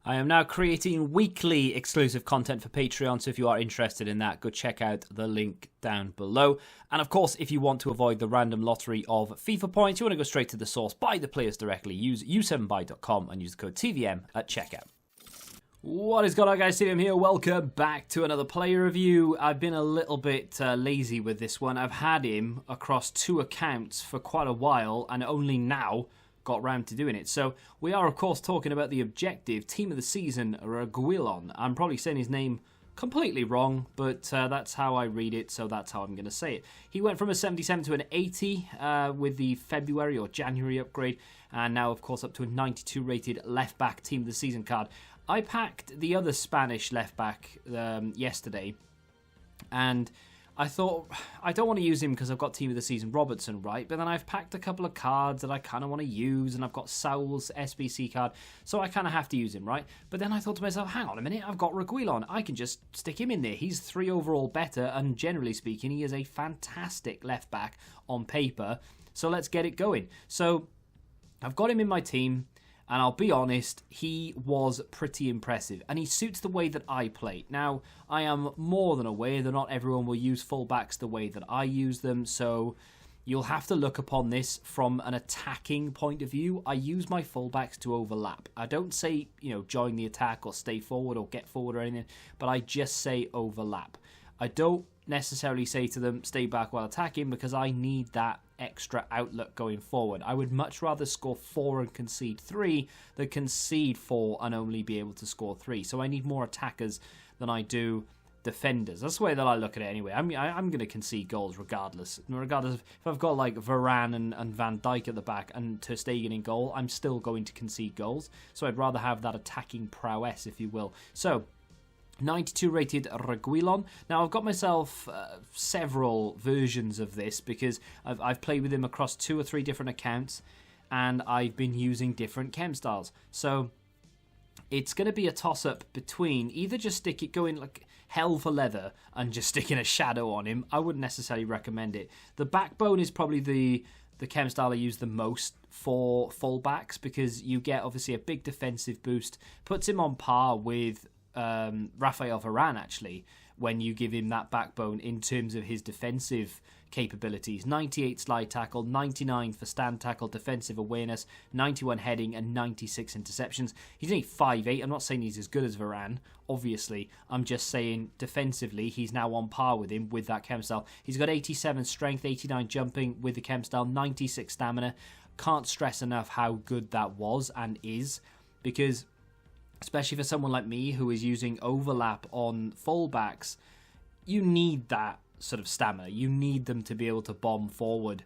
I am now creating weekly exclusive content for Patreon, so if you are interested in that, go check out the link down below. And of course, if you want to avoid the random lottery of FIFA points, you want to go straight to the source, buy the players directly, use u7buy.com and use the code TVM at checkout. What is going on, guys? TVM here. Welcome back to another player review. I've been a little bit lazy with this one. I've had him across 2 accounts for quite a while and only now got round to doing it. So we are, of course, talking about the objective team of the season, Reguilon. I'm probably saying his name completely wrong, but that's how I read it, so that's how I'm going to say it. He went from a 77 to an 80 with the February or January upgrade, and now, of course, up to a 92 rated left-back team of the season card. I packed the other Spanish left-back yesterday, and I thought, I don't want to use him because I've got Team of the Season Robertson, right? But then I've packed a couple of cards that I kind of want to use, and I've got Saul's SBC card, so I kind of have to use him, right? But then I thought to myself, hang on a minute, I've got Reguilon. I can just stick him in there. He's 3 overall better, and generally speaking, he is a fantastic left-back on paper. So let's get it going. So I've got him in my team. And I'll be honest, he was pretty impressive. And he suits the way that I play. Now, I am more than aware that not everyone will use fullbacks the way that I use them. So you'll have to look upon this from an attacking point of view. I use my fullbacks to overlap. I don't say, join the attack or stay forward or get forward or anything. But I just say overlap. I don't necessarily say to them, stay back while attacking, because I need that extra outlook going forward. I would much rather score 4 and concede 3 than concede 4 and only be able to score 3. So I need more attackers than I do defenders. That's the way that I look at it anyway. I'm going to concede goals regardless. Regardless of if I've got like Varane and Van Dijk at the back and Ter Stegen in goal, I'm still going to concede goals. So I'd rather have that attacking prowess, if you will. So 92 rated Reguilon. Now, I've got myself several versions of this because I've played with him across 2 or 3 different accounts and I've been using different chem styles. So it's going to be a toss-up between either just going like hell for leather and just sticking a shadow on him. I wouldn't necessarily recommend it. The backbone is probably the chem style I use the most for fullbacks because you get obviously a big defensive boost. Puts him on par with Rafael Varane, actually, when you give him that backbone in terms of his defensive capabilities. 98 slide tackle, 99 for stand tackle, defensive awareness, 91 heading, and 96 interceptions. He's only 5'8". I'm not saying he's as good as Varane, obviously. I'm just saying defensively, he's now on par with him with that chem style. He's got 87 strength, 89 jumping with the chem style, 96 stamina. Can't stress enough how good that was and is, because especially for someone like me who is using overlap on fullbacks, you need that sort of stamina. You need them to be able to bomb forward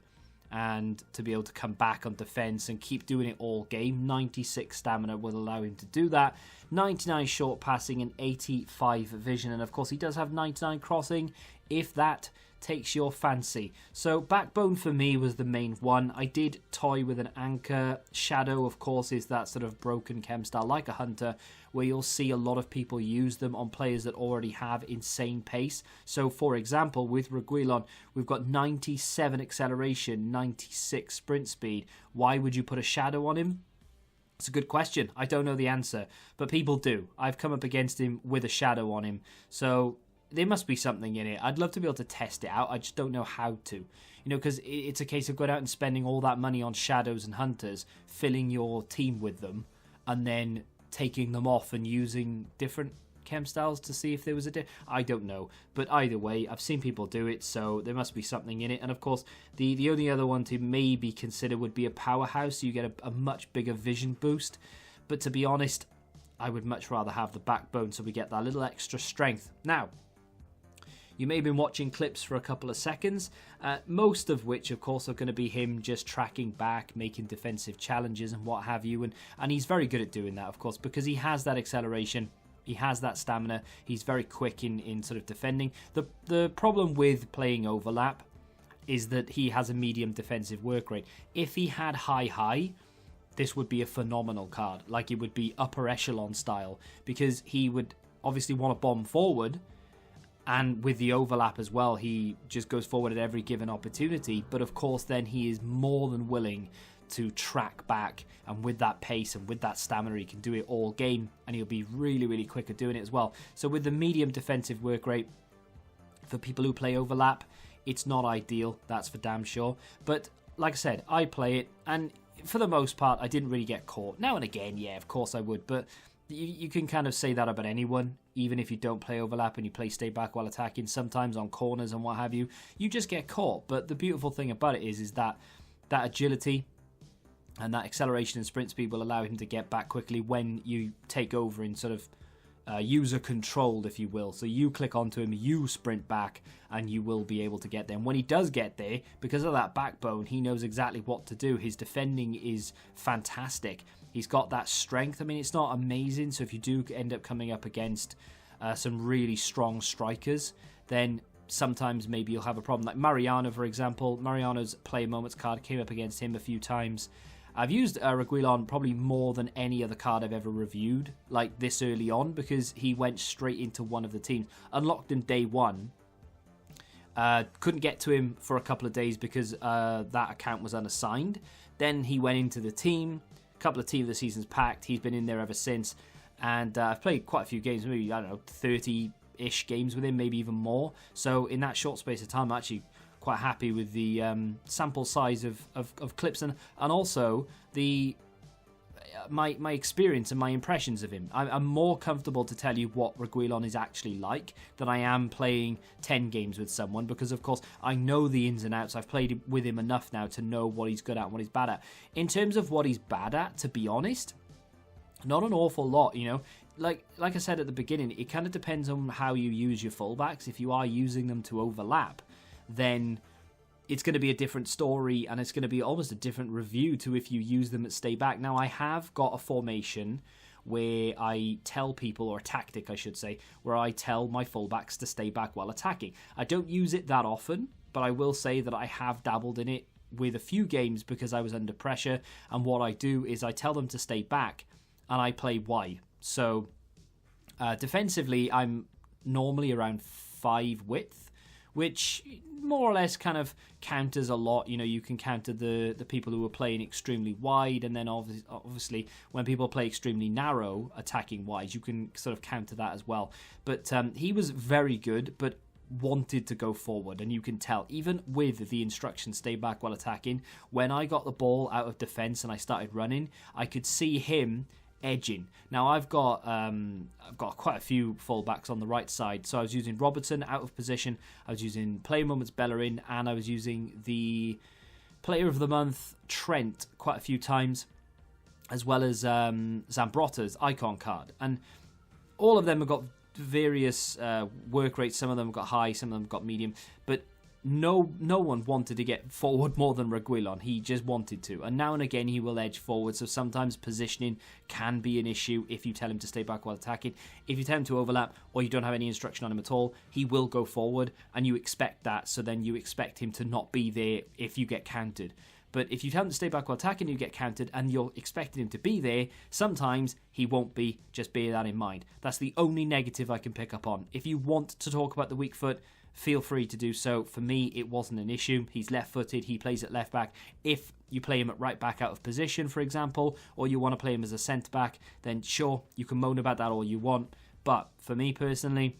and to be able to come back on defense and keep doing it all game. 96 stamina will allow him to do that. 99 short passing and 85 vision. And of course, he does have 99 crossing if that takes your fancy. So backbone for me was the main one. I did toy with an anchor. Shadow, of course, is that sort of broken chem style like a hunter, where you'll see a lot of people use them on players that already have insane pace. So for example, with Reguilon, we've got 97 acceleration, 96 sprint speed. Why would you put a shadow on him? It's a good question. I don't know the answer, but people do. I've come up against him with a shadow on him. So there must be something in it. I'd love to be able to test it out. I just don't know how to. Because it's a case of going out and spending all that money on shadows and hunters, filling your team with them, and then taking them off and using different chem styles to see if there was I don't know. But either way, I've seen people do it, so there must be something in it. And of course, the only other one to maybe consider would be a powerhouse. You get a much bigger vision boost. But to be honest, I would much rather have the backbone so we get that little extra strength. Now, you may have been watching clips for a couple of seconds, most of which, of course, are going to be him just tracking back, making defensive challenges and what have you. And he's very good at doing that, of course, because he has that acceleration, he has that stamina, he's very quick in sort of defending. The problem with playing overlap is that he has a medium defensive work rate. If he had high, this would be a phenomenal card. Like, it would be upper echelon style, because he would obviously want to bomb forward. And with the overlap as well, he just goes forward at every given opportunity. But of course, then he is more than willing to track back, and with that pace and with that stamina, he can do it all game, and he'll be really, really quick at doing it as well. So with the medium defensive work rate, for people who play overlap, it's not ideal, that's for damn sure. But like I said, I play it, and for the most part, I didn't really get caught. Now and again, yeah, of course I would, but you can kind of say that about anyone, even if you don't play overlap and you play stay back while attacking. Sometimes on corners and what have you, you just get caught. But the beautiful thing about it is that agility and that acceleration and sprint speed will allow him to get back quickly when you take over in sort of user controlled, if you will. So you click onto him, you sprint back, and you will be able to get there. And when he does get there, because of that backbone, he knows exactly what to do. His defending is fantastic. He's got that strength. I mean, it's not amazing, so if you do end up coming up against some really strong strikers, then sometimes maybe you'll have a problem. Like Mariano, for example. Mariano's Player Moments card came up against him a few times. I've used Reguilon probably more than any other card I've ever reviewed, like this early on, because he went straight into one of the teams. Unlocked him day one. Couldn't get to him for a couple of days because that account was unassigned. Then he went into the team. A couple of Team of the Seasons packed. He's been in there ever since. And I've played quite a few games, maybe, I don't know, 30-ish games with him, maybe even more. So in that short space of time, I'm actually quite happy with the sample size of clips and also the my experience and my impressions of him. I'm more comfortable to tell you what Reguilon is actually like than I am playing 10 games with someone, because of course I know the ins and outs. I've played with him enough now to know what he's good at and what he's bad at. In terms of what he's bad at, to be honest, not an awful lot, you know. Like I said at the beginning, it kind of depends on how you use your fullbacks. If you are using them to overlap, then it's going to be a different story, and it's going to be almost a different review to if you use them at stay back. Now, I have got a formation where I tell people, or a tactic I should say, where I tell my fullbacks to stay back while attacking. I don't use it that often, but I will say that I have dabbled in it with a few games because I was under pressure, and what I do is I tell them to stay back and I play wide. So defensively, I'm normally around 5 width, which more or less kind of counters a lot. You know, you can counter the people who are playing extremely wide, and then obviously when people play extremely narrow, attacking wide, you can sort of counter that as well. But he was very good, but wanted to go forward, and you can tell even with the instruction stay back while attacking, when I got the ball out of defense and I started running, I could see him edging. Now I've got quite a few fullbacks on the right side, so I was using Robertson out of position, I was using Player Moments Bellerin, and I was using the Player of the Month Trent quite a few times, as well as Zambrotta's icon card, and all of them have got various work rates. Some of them have got high, some of them have got medium, but no one wanted to get forward more than Reguilon. He just wanted to, and now and again he will edge forward, so sometimes positioning can be an issue if you tell him to stay back while attacking. If you tell him to overlap, or you don't have any instruction on him at all, he will go forward, and you expect that, so then you expect him to not be there if you get countered. But if you tell him to stay back while attacking, you get countered, and you're expecting him to be there, sometimes he won't be. Just bear that in mind. That's the only negative I can pick up on. If you want to talk about the weak foot, feel free to do so. For me, it wasn't an issue. He's left-footed. He plays at left-back. If you play him at right-back out of position, for example, or you want to play him as a centre-back, then sure, you can moan about that all you want. But for me personally,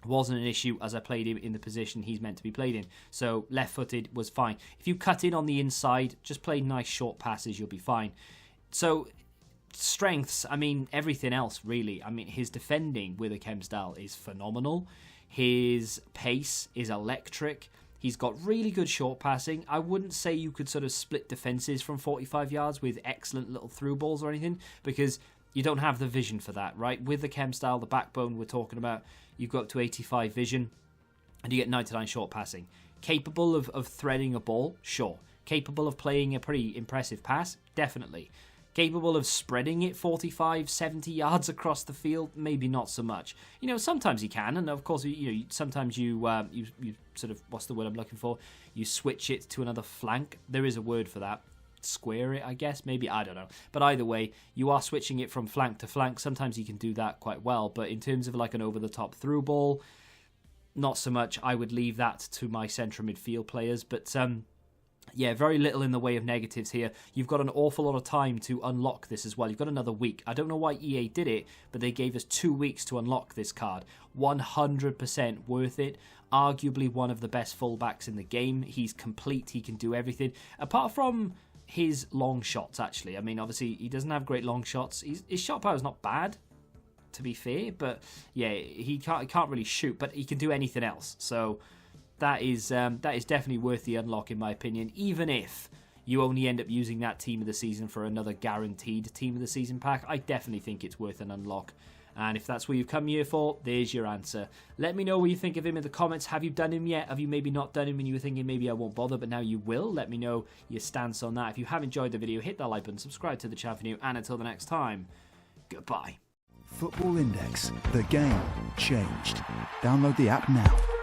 it wasn't an issue, as I played him in the position he's meant to be played in. So left-footed was fine. If you cut in on the inside, just play nice short passes, you'll be fine. So strengths, I mean, everything else really. I mean, his defending with a chem style is phenomenal. His pace is electric. He's got really good short passing. I wouldn't say you could sort of split defenses from 45 yards with excellent little through balls or anything, because you don't have the vision for that, right? With the chem style, the backbone we're talking about, you've got up to 85 vision, and you get 99 short passing. Capable of threading a ball? Sure. Capable of playing a pretty impressive pass? Definitely. Capable of spreading it 45, 70 yards across the field? Maybe not so much. You know, sometimes he can, and of course, you know, sometimes you sort of, what's the word I'm looking for? You switch it to another flank. There is a word for that. Square it, I guess, maybe, I don't know. But either way, you are switching it from flank to flank. Sometimes you can do that quite well, but in terms of like an over-the-top through ball, not so much. I would leave that to my central midfield players, but yeah, very little in the way of negatives here. You've got an awful lot of time to unlock this as well. You've got another week. I don't know why EA did it, but they gave us 2 weeks to unlock this card. 100% worth it. Arguably one of the best fullbacks in the game. He's complete. He can do everything. Apart from his long shots, actually. I mean, obviously, he doesn't have great long shots. His shot power is not bad, to be fair. But, yeah, he can't really shoot, but he can do anything else. So that is definitely worth the unlock, in my opinion, even if you only end up using that Team of the Season for another guaranteed Team of the Season pack. I definitely think it's worth an unlock. And if that's what you've come here for, there's your answer. Let me know what you think of him in the comments. Have you done him yet? Have you maybe not done him and you were thinking maybe I won't bother, but now you will? Let me know your stance on that. If you have enjoyed the video, hit that like button, subscribe to the channel for new, and until the next time, goodbye. Football Index. The game changed. Download the app now.